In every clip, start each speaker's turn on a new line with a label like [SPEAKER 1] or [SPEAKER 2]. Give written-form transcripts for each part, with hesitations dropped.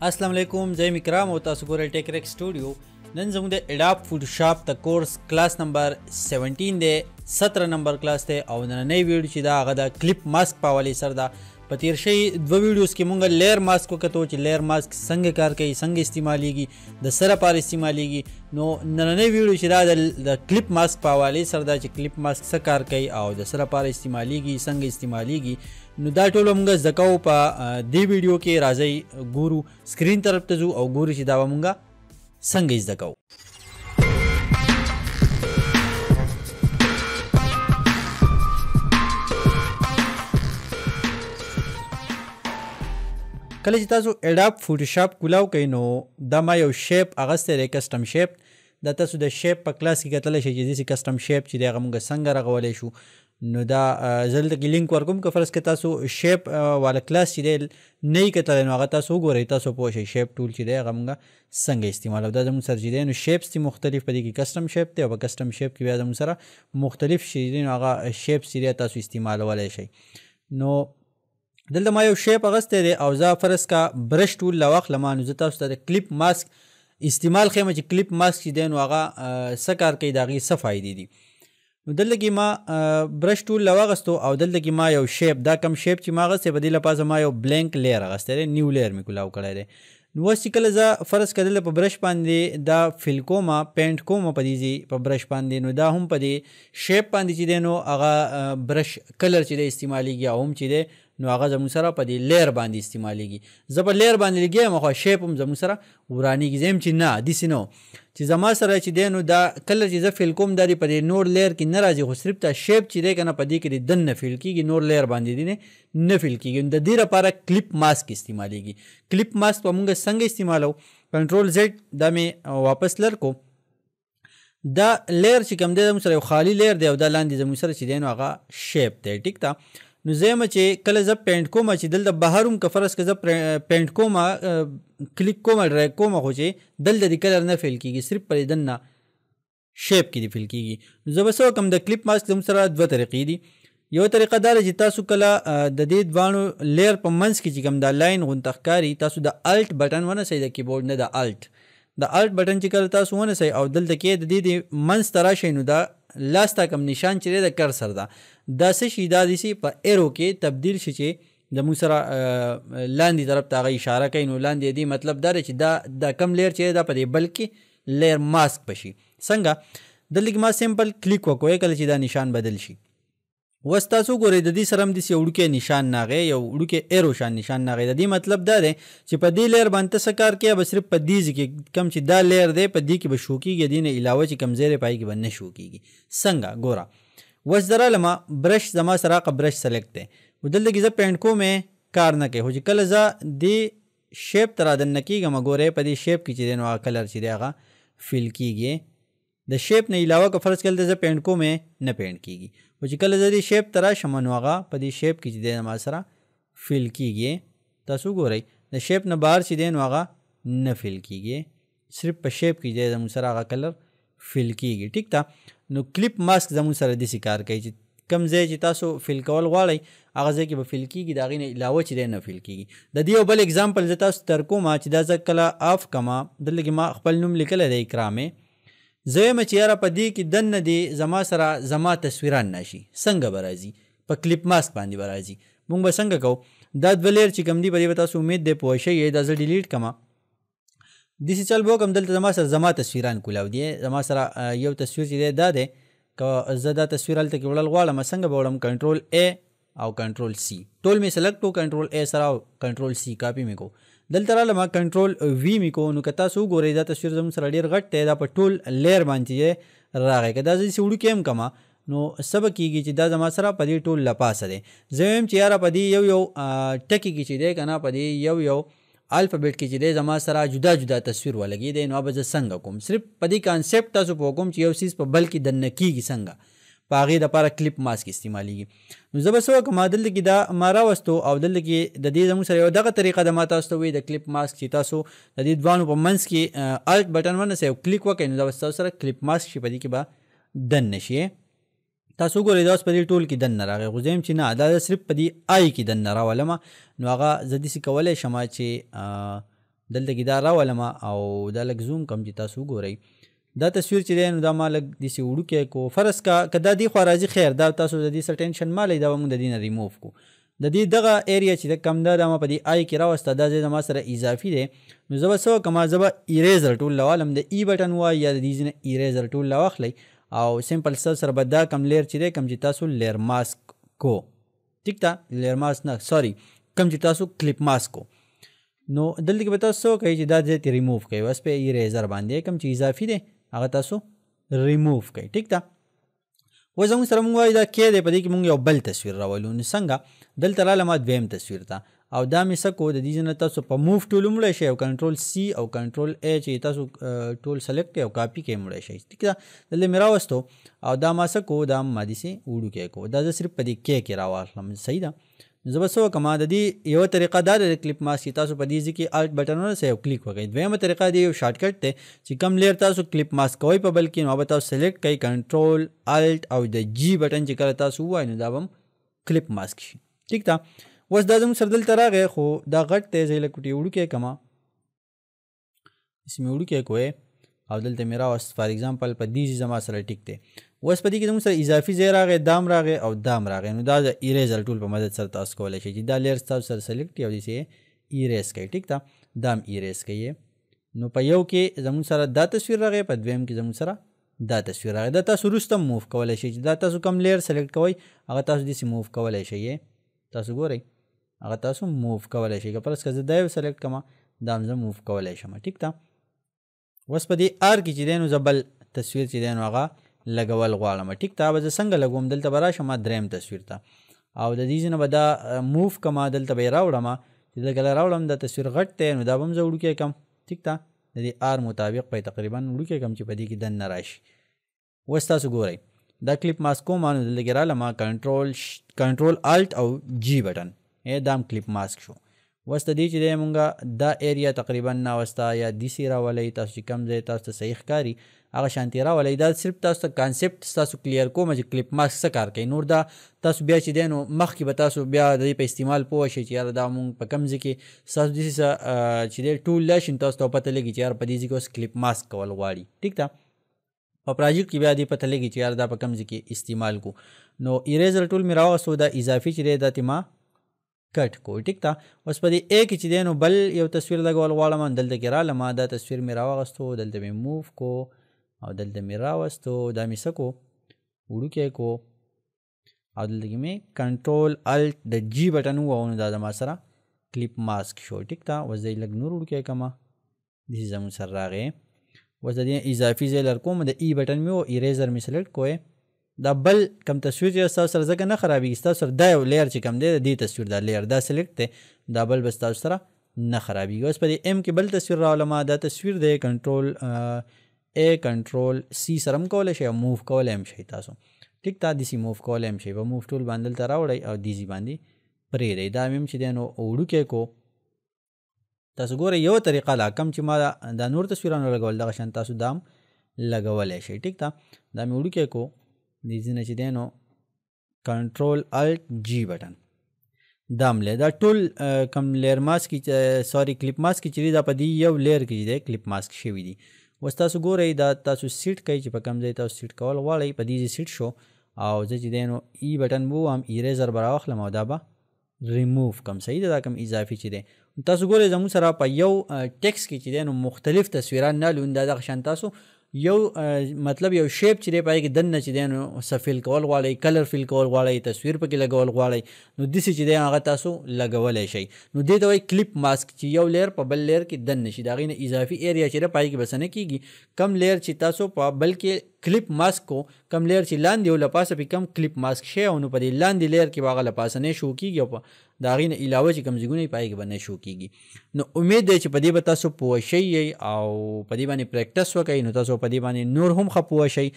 [SPEAKER 1] अस्सलाम वालेकुम जय मिकराम او تاسو ګورئ ټیک ریک سټوډیو. نن زموږ د اډاپ فوټوشاپ د کورس کلاس نمبر 17 دی، 17 نمبر کلاس دی او نننۍ ویډیو چې دا هغه د کلیپ ماسک په حوالې سره ده. په تیر شوي دوه ویډیوز کې مونږ لیر ماسک وکتو چې لیر ماسک څنګه کار کوي، څنګه استعمالیږي، د څه لپاره استعمالیږي. نو نننۍ ویډیو چې دا د کلیپ ماسک په حوالې سره ده چې کلیپ ماسک څه کار کوي او د څه لپاره استعمالیږي، څنګه استعمالیږي. نو دا ټول موږ زده کوو په دې ویډیو کې. راځئ ګورو، سکرین طرف ته ځو او ګورو چې دا به موږ څنګه زده کوو. کله چې تاسو اډاپ فوټوشاپ کولاو کوئ نو دا ما یو شیپ اغستی دی، کسټم شیپ. دا تاسو د شیپ په کلاس کې کتلی شئ چې داسې کسټم شیپ چې دی هغه موږ څنګه رغولی شو. نو دا زه دلته کې لینک ورکوم که فرض که تاسو شیپ والا کلاس چې دی نه یې کتلی نو هغه تاسو وګورئ، تاسو پوه شئ شیپ ټول چې دی هغه موږ څنګه استعمالوو. دا زموږ سره چې دی نو شیپس دي مختلف، په دې کې کسټم شیپ دی او په کسټم شیپ کې بیا زموږ سره مختلف چې دی نو هغه شیپس چې دی تاسو استعمالولی شئ. نو دلته ما یو شیپ اغستی دی او زه فرض کا برش ټول راواخلم نو زه تاسو ته د کلیپ ماسک استعمال ښیم چې کلیپ ماسک چې دی نو هغه څه کار کوي، د هغې څه فایدې دي. نو دلته کې ما برش ټول راواغستو او دلته کې ما یو شیپ، دا کم شیپ چې ما اغستی په دې لپاره ما یو بلینک لیر اغستی دی، نیو لیر مې کولاو کړی دی. نو اوس چې کله زه فرض که دلته په برش باندې دا فل کومه، پینټ کومه په دې په برش باندې، نو دا هم په دې شیپ باندې چې دی نو هغه برش کلر چې دی استعمالیږي او هم چې دی نو هغه زموږ سره په دې لیر باندې استعمالیږي. زه په لیر باندې لګیم خو شیپ هم زموږ سره ورانیږي. زه یم چې نه داسې نه چې زما سره چې دی نو دا کلر چې زه فیل کوم دا په دې نور لیر کې نه راځي، خو صرف دا شیپ چې دی که نه په دې کې د دننه فیل کېږي، نور لیر باندې دی نه فیل کېږي. د دې لپاره کلیپ ماسک استعمالیږي. کلیپ ماسک به موږ څنګه استعمالو؟ کنټرول زیډ دا مې واپس لر کو. دا لیر چې کوم دی زموږ سره یو خالی لیر دی او دا لاندې زموږ سره چې دی نو هغه شیپ دی. ټیک ده. نو زه یم چې کله زه پینټ کومه چې دلته بهر هم که فرض که زه پینټ کومه کلیک کومه ډرایګ کومه خو چې دلته د کلر نه فیل کېږي، صرف په دننه شیپ کې دې فیل کېږي. نو زه به څه وکړم، د کلیپ ماسک زموږ سره دوه طریقې دي. یو طریقه دا ده چې تاسو کله د دې دواړو لیر په منځ کې چې کوم دا لاین غونته ښکاري تاسو د الټ بټن ونیسئ د کیبورډ نه، د الټ بټن چې کله تاسو ونیسئ او دلته کې د دې منځ ته راشئ نو دا لاس ته کوم نشان چې دی د کرسر ده دا څه شي دا داسې په ایرو کې تبدیل شي چې زموږ سره لاندې طرف ته هغه اشاره کوي. نو لاندې دې مطلب دا دی چې دا کم لیر چې دی دا په دې بل کې لیر ماسک به شي. څنګه؟ دلته کې ما سمپل کلیک وکړو کله چې دا نشان بدل شي. اوس تاسو ګورئ د دې سره هم داسې یو وړوکی نشان راغی، یو وړوکی ایرو شان نشان راغی. د دې مطلب دا دی چې په دې لیر باندې څه کار کوي، به صرف په دې کې کم چې دا لیر دی په دې کې به شو کېږي، دې نه علاوه چې کم ځای دی په هغې کې به نه شو کېږي. څنګه؟ ګوره اوس درالمه برش زما سره هغه برش سلیکټ دی او دلته کې زه پینټ کومې کار نه کوي، خو چې کله زه دې شیپ ته رادننه کېږم ګورئ په دې شیپ کې چې دی نو هغه کلر چې دی هغه فیل کېږي. د شیپ نه علاوه که فرض کله زه پینټ کومې نه پینټ کېږي، خو چې کله زه دې شیپ ته راشم نو هغه په دې شیپ کې چې دی ما سره فیل کېږي. تاسو ګورئ د شیپ نه بهر چې دی نو هغه نه فیل کېږي، صرف په شیپ کې دی زموږ سره هغه کلر فیل کېږي. ټیک ده. نو کلیپ ماسک زموږ سره داسې کار کوي چې کم ځای چې تاسو فیل کول غواړئ هغه ځای کې به فیل کېږي، د هغې نه علاوه چې دی نه فیل کېږي. د دې یو بل اګزامپل زه تاسو تر کومه چې دا زه کله آف کمه دلته کې ما خپل نوم لیکلی دی اکرامې. زه یم چې یاره په دې کې دننه دې زما سره زما تصویران نشي، څنګه به راځي؟ په کلیپ ماسک باندې به راځي. مونږ به څنګه کوو؟ دا دوه لیر چې کوم دي په دې به تاسو امید دی پوه شئ. دا زه ډیلیټ کړم، داسې چل به وکړم. دلته زما سره زما تصویران کولاو دي. زما سره یو تصویر چې دی دا دی، که زه دا تصویر هلته کې وړل غواړم څنګه به وړم؟ کنټرول ا او کنټرول سی ټول مې سلیکټ کړو، کنټرول ا سره او کنټرول سی کاپي مې کو. دلته رالم کنټرول وی مې کو. نو که تاسو وګورئ دا تصویر زموږ سره ډېر غټ دی، دا په ټول لیر باندې راغی. که دا زه داسې وړوکی هم کړم نو څه به کېږي چې دا زما سره په دې ټول لپاسه دی. زه وایم چې یاره په دې یو ټکي کې چې دی که نه په دې یو الفابیټ کې چې دی زما سره جدا جدا تصویر ولګي دی. نو به زه څنګه کوم؟ صرف په دې کانسیپټ تاسو پوه کوم چې یو څیز په بل کې دننه کېږي څنګه، په هغې دپاره کلیپ ماسک استعمالیږي. نو زه به څه وکړم، دلته کې دا ما راوستو او دلته کې د دې زموږ سره یو دغه طریقه ده ما تاسو ته وایي د کلیپ ماسک چې تاسو د دې دوانو په منځ کې الټ بټن ونیسئ او کلیک وکړئ نو دا به ستاسو سره کلیپ ماسک شي، په دې کې به دننه شي. تاسو ګورئ دا اوس په دې ټول کې دننه راغی، خو زه یم چې نه دا صرف په دې آی کې دننه راولمه. نو هغه زه داسې کولی شم چې دلته کې دا راولم او دا لږ زوم کم چې تاسو وګورئ دا تصویر چې دی نو دا ما لږ داسې وړوکی کو فرض که دا دې خوا راځي خیر دا تاسو د دې څه ټینشن ما لئ دا به موږ د دې نه ریموف کو د دې دغه ایریا چې د کم ده دا ما په دې آی کې راوسته دا ځای زما سره اضافي دی نو زه به څه وکړم زه به ایریزر ټول راوالم د ای بټن وایي یا د دې ځینې ایریزر ټول راواخلئ او سمپل ستاسو سره به دا کم لیر چې دی کم چې تاسو لیر ماسک کو ټیک ده لیر ماسک نه سوري کم چې تاسو کلیپ ماسک کو نو دلته کې به تاسو څه کوئ چې دا ځای ته ریموف کوئ بس په ایریزر باندې کم چې اضافي دی هغه تاسو ریموف کوئ ټیک ده اوس زموږ سره موږ وایو دا کې دی په دې کې موږ یو بل تصویر راولو نو څنګه دلته راله ما دویم تصویر ته او دا مې څه کو د دې نه تاسو په موف ټول ومړی شئ او کنټرول سی او کنټرول ای چې تاسو ټول سلیکټ کړئ او کاپي کې ومړی شئ ټیک ده دلته مې راوستو او دا ما څه کو دا ما داسې وړوکی کو دا زه صرف په دې کې راواخلم صحیح ده زه به څه وکړم د دې یوه طریقه دا ده د کلیپ ماسک چې تاسو په دې ځای کې الټ بټن ورسئ او کلیک وکړئ دویمه طریقه دی یو شارټکټ دی چې کم لیر تاسو کلیپ ماسک کوئ په بل کې نو به تاسو سلیکټ کړئ کنټرول الټ او د جی بټن چې کله تاسو ووایئ نو دا به کلیپ ماسک شي ټیک ده اوس دا زموږ سره دلته راغی خو دا غټ دی زه یې لږ کوټې وړوکی کړم داسې مې وړوکی کوی او دلته مې راوست فار ایگزامپل په دې زما سره ټیک دی اوس په دې کې زموږ سره اضافي ځای راغی دام راغی او دام راغی نو دا د ایریزر ټول په مدد سره تاسو کولی شئ چې دا لیر تاسو سره سلیکټ کړئ او داسې ایریز کوئ ټیک ده دام ایریز کوئ نو په یو کې زموږ سره دا تصویر راغی په دویم کې زموږ سره دا تصویر راغی دا تاسو وروسته موف کولی شئ چې دا تاسو کم لیر سلیکټ کوئ هغه تاسو داسې موف کولی شئ تاسو ګورئ هغه تاسو موف کولی شئ که فرض که زه دا یو سلیکټ کړم دا هم زه موف کولی شم ټیک ده اوس په دې آر کې چې دی نو زه بل تصویر چې دی نو هغه لګول غواړم ټیک ده به زه څنګه لګوم دلته به راشم دریم تصویر ته او د دې نه به دا موف کما دلته به یې راوړم چې دلته کله راوړم دا تصویر غټ دی نو دا به هم زه وړوکی کړم ټیک ده د دې آر مطابق به تقریبا وړوکی کړم چې په دې کې دننه راشي اوس تاسو ګورئ دا کلیپ ماسک کوم نو دلته کې رالم کنټرول الټ او جی بټن دا هم کلیپ ماسک شو اوس د دې چې دی مونږ دا ایریا تقریبا ناوسته یا داسې راولئ تاسو چې کوم ځای تاسو ته صحیح ښکاري هغه شانتې راولئ دا صرف تاسو ته کانسیپټ ستاسو کلیر کوم چې کلیپ ماسک څه کار کوي نور دا تاسو بیا چې دی نو مخکې به تاسو بیا د دې په استعمال پوه شئ چې یاره دا مونږ په کوم ځای کې ستاسو داسې څه چې دی ټول راشي نو تاسو ته پته لګي چې یاره په دې ځای کې اوس کلیپ ماسک کول غواړي ټیک ده په پراجیکټ کې بیا دې پته لګي چې یاره دا په کوم ځای کې استعمال کو نو ایریزر ټول مې راوغستو دا اضافي چې دی دا ته ما کټ کو ټیک ده اوس په دې ا کې چې دی نو بل یو تصویر لګول غواړم دلته کې رالم دا تصویر مې راوغستو دلته مې موف کو او دلته مې راوستو دا مې څه کو وړوکی کو او دلته کې مې کنټرول الټ د جی بټن ووهو نو دا زما سره کلیپ ماسک شو ټیک ده اوس زه یې لږ نور وړوکی کړم داسې زموږ سره راغی اوس د دې اضافي ځای لر کوم د ای بټن مې و ایریزر مې سلیکټ کوی دا بل کم تصویر چې ستاسو سره ځکه نه خرابېږي ستاسو سره دا یو لیر چې کم دی د دې تصویر دا لیر دا سلیکټ دی دا بل به ستاسو سره نه خرابېږي اوس په دې ایم کې بل تصویر راولم دا تصویر دی کنټرول ای کنټرول سی سره هم کولی شئ او موف کولی هم شئ تاسو ټیک ده داسې موف کولی هم شئ په موف ټول باندې دلته راوړئ او داسې باندې پرېږدئ دا مې هم چې دی نو وړوکی کو تاسو ګورئ یو طریقه لا کم چې ما دا نور تصویرانو لګول دغه شان تاسو دا هم لګولی شئ ټیک ده دا مې وړوکی کو دې ځینې چې دی نو کنټرول الټ جی بټن دا هم دا ټول کم لیر ماسک سوري کلیپ ماسک چې دی دا په دې یو لیر کې چې دی کلیپ ماسک شوي دي اوس تاسو ګورئ دا تاسو سیټ کوئ چې په کوم ځای تاسو سیټ کول غواړئ په دې سیټ شو او زه چې دی نو ای بټن به ووهم ایریزر به راواخلم او دا به ریموف کم صحیح ده دا کم اضافي چې دی تاسو ګورئ زموږ سره په یو ټیکس کې چې دی نو مختلف تصویران نه لون دا دغه شان تاسو یو مطلب یو شیپ چې دی پای کې دننه چې دی نو څه فیل کول غواړئ کلر فیل کول غواړئ تصویر پکې لګول غواړئ نو داسې چې دی هغه تاسو لګولی شئ نو دې ته وایي کلیپ ماسک چې یو لیر په بل لیر کې دننه شي د هغې نه اضافي ایریا چې دی پای کې به څه نه کېږي کم لیر چې تاسو په بل کې کلیپ ماسک کو کم لیر چې لاندې او لپاسه پې کم کلیپ ماسک شی او نو په دې لاندې لیر کې به هغه لپاسه نه شو کېږي او د هغې نه علاوه چې کوم ځایونه یې په هغې کې به نه شو کېږي نو امید دی چې په دې به تاسو پوه شئ او په دې باندې پریکټس وکئ نو تاسو په دې باندې نور هم ښه پوه شئ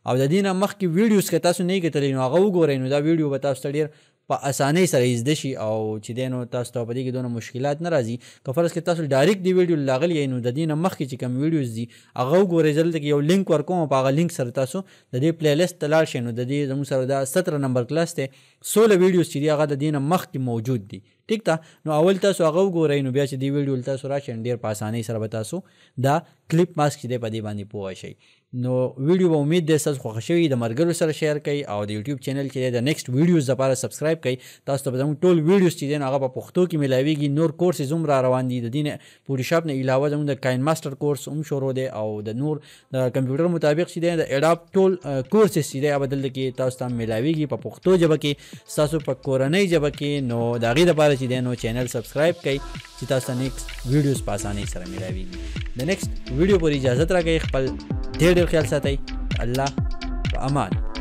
[SPEAKER 1] او د دې نه مخکې ویډیوز که تاسو نه یې کتلی نو هغه وګورئ نو دا ویډیو به تاسو ته ډېر په اسانۍ سره یې زده شي او چې دی نو تاسو ته په دې کې دونه مشکلات نه راځي که فرض کړئ تاسو ډایرکټ دې ویډیو لاغلي یئ نو د دې نه مخکې چې کوم ویډیوز دي هغه وګورئ زه دلته کې یو لینک ورکوم په هغه لینک سره تاسو د دې پلی لیست ته لاړ شئ نو د دې زموږ سره دا 17 نمبر کلاس دی 16 ویډیوز چې دي هغه د دې نه مخکې موجود دي ټیک ته نو اول تاسو هغه وګورئ نو بیا چې دی ویډیو تاسو راشئ ډېر په اسانۍ سره به تاسو دا کلیپ ماسک چې دی په دې باندې پوه شئ. نو ویډیو به امید دی ستاسو خوښه شوي د ملګرو سره شیر کړئ او د یوټیوب چینل چې دی د نیکسټ ویډیوز لپاره سبسکرایب کړئ. تاسو ته به زموږ ټول ویډیوز چې دی نو هغه په پښتو کې میلاویږي. نور کورسز هم را روان دي د دې نه فوټوشاپ نه علاوه زموږ د کاین ماسټر کورس هم شروع دی او د نور د کمپیوټر مطابق چې دی د اډاپ ټول کورسز چې دی هغه دلته کې تاسو ته میلاویږي په پښتو ژبه کې ستاسو په کورنۍ ژبه کې. نو د هغې دپاره چې دی نو چینل سبسکرایب کړئ چې تاسو ته نیکسټ ویډیوز په اسانۍ سره میلاویږي. د نیکسټ ویډیو پورې اجازت راکړئ. خپل ډېر خیال ساتئ. الله په امان.